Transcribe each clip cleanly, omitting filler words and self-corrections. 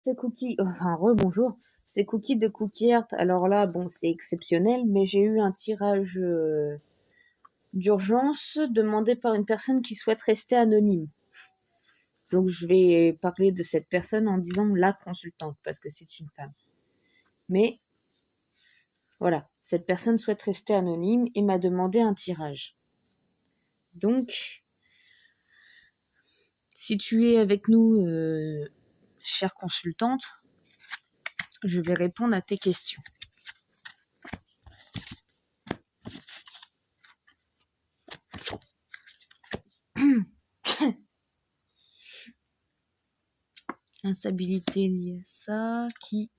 C'est Cookie, enfin rebonjour, c'est Cookie de Cookie Heart. Alors là, bon, c'est exceptionnel, mais j'ai eu un tirage d'urgence demandé par une personne qui souhaite rester anonyme. Donc je vais parler de cette personne en disant la consultante, parce que c'est une femme. Mais voilà, cette personne souhaite rester anonyme et m'a demandé un tirage. Donc, si tu es avec nous, chère consultante, je vais répondre à tes questions. Instabilité liée à ça, qui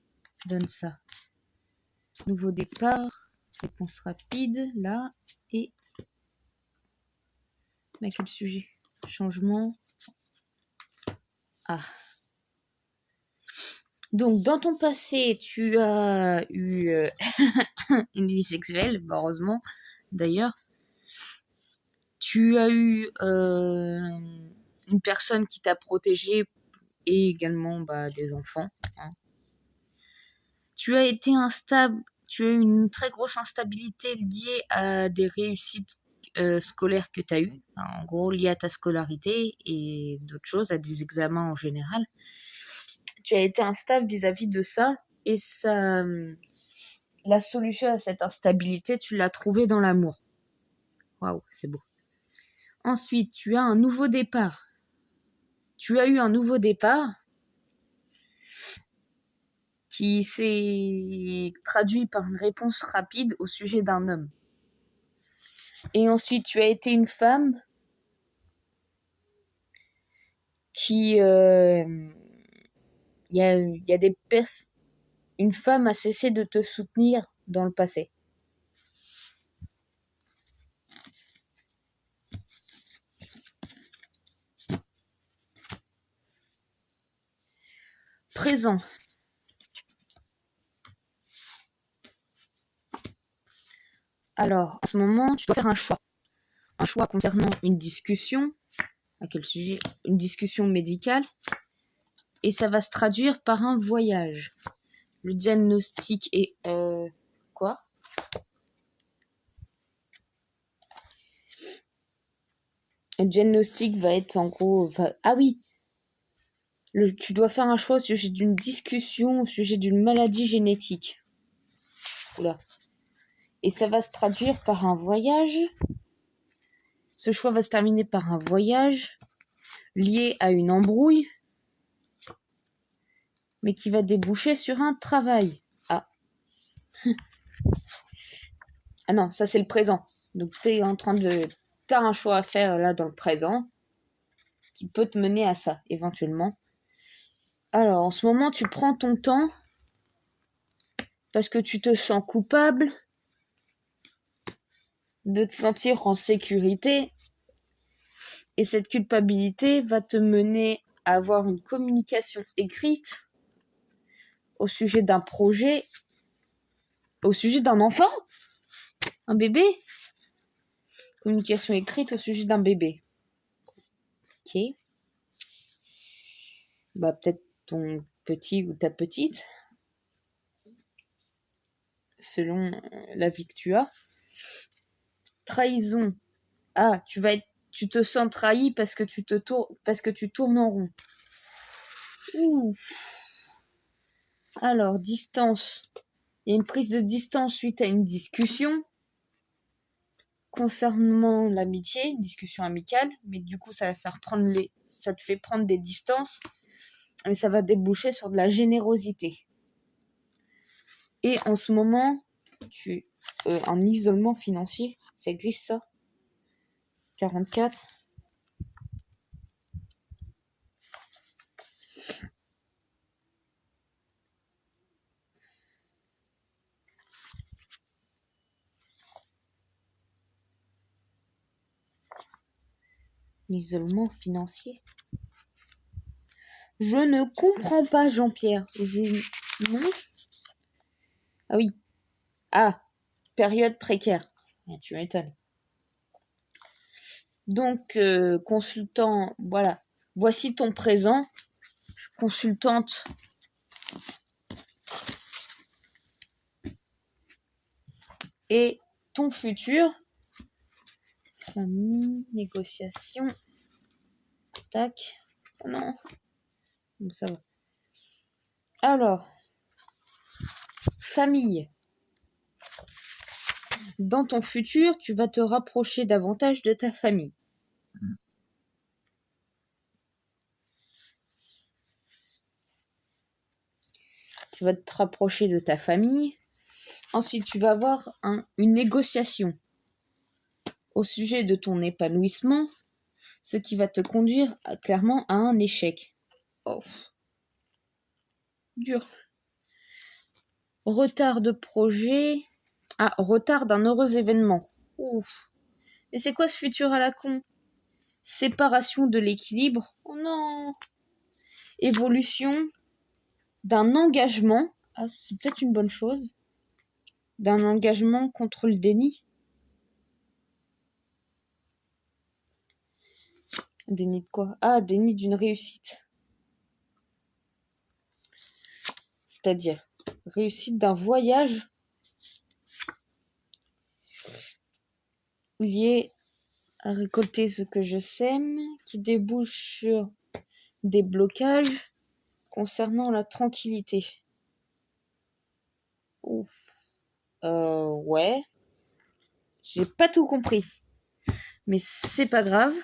donne ça? Nouveau départ, réponse rapide, là, et... Mais à quel sujet? Changement. Ah. Donc, dans ton passé, tu as eu une vie sexuelle, heureusement, d'ailleurs. Tu as eu une personne qui t'a protégé et également des enfants. Hein. Tu as été instable, tu as eu une très grosse instabilité liée à des réussites scolaires que tu as eues, en gros liées à ta scolarité et d'autres choses, à des examens en général. Tu as été instable vis-à-vis de ça et ça, la solution à cette instabilité, tu l'as trouvée dans l'amour. Waouh, c'est beau. Ensuite, tu as un nouveau départ. Tu as eu un nouveau départ qui s'est traduit par une réponse rapide au sujet d'un homme. Et ensuite, tu as été une femme qui... une femme a cessé de te soutenir dans le passé. Présent. Alors, en ce moment, tu dois faire un choix. Un choix concernant une discussion. À quel sujet? Une discussion médicale. Et ça va se traduire par un voyage. Le diagnostic est... quoi? Le diagnostic va être en gros... Ah oui! Tu dois faire un choix au sujet d'une discussion, au sujet d'une maladie génétique. Oula. Et ça va se traduire par un voyage. Ce choix va se terminer par un voyage lié à une embrouille, mais qui va déboucher sur un travail. Ah. Ah non, ça c'est le présent. Donc t'as un choix à faire là dans le présent qui peut te mener à ça, éventuellement. Alors, en ce moment, tu prends ton temps parce que tu te sens coupable de te sentir en sécurité. Et cette culpabilité va te mener à avoir une communication écrite au sujet d'un projet, au sujet d'un enfant, un bébé. Communication écrite au sujet d'un bébé. Ok. Peut-être ton petit ou ta petite, selon la vie que tu as. Trahison. Ah, tu te sens trahi parce que tu tournes en rond. Ouh. Alors, distance. Il y a une prise de distance suite à une discussion concernant l'amitié, discussion amicale, mais du coup ça te fait prendre des distances, mais ça va déboucher sur de la générosité. Et en ce moment, tu en isolement financier, ça existe ça? 44. L'isolement financier. Je ne comprends pas, Jean-Pierre. Non. Ah oui. Ah, période précaire. Tu m'étonnes. Donc, consultant, voilà. Voici ton présent. Consultante et ton futur. Famille, négociation. Tac. Oh non. Donc ça va. Alors, famille. Dans ton futur, tu vas te rapprocher davantage de ta famille. Tu vas te rapprocher de ta famille. Ensuite, tu vas avoir une négociation au sujet de ton épanouissement, ce qui va te conduire clairement à un échec. Oh. Dur. Retard de projet. Ah, retard d'un heureux événement. Ouf. Mais c'est quoi ce futur à la con? Séparation de l'équilibre. Oh non. Évolution d'un engagement. Ah, c'est peut-être une bonne chose. D'un engagement contre le déni. Déni de quoi? Ah, déni d'une réussite. C'est-à-dire réussite d'un voyage lié à récolter ce que je sème, qui débouche sur des blocages concernant la tranquillité. Ouf. Ouais. J'ai pas tout compris. Mais c'est pas grave.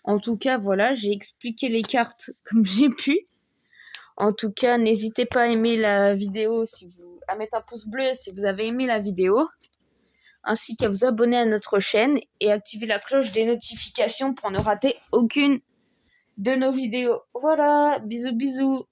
En tout cas, voilà, j'ai expliqué les cartes comme j'ai pu. En tout cas, n'hésitez pas à aimer la vidéo, à mettre un pouce bleu si vous avez aimé la vidéo, ainsi qu'à vous abonner à notre chaîne et activer la cloche des notifications pour ne rater aucune de nos vidéos. Voilà, bisous bisous.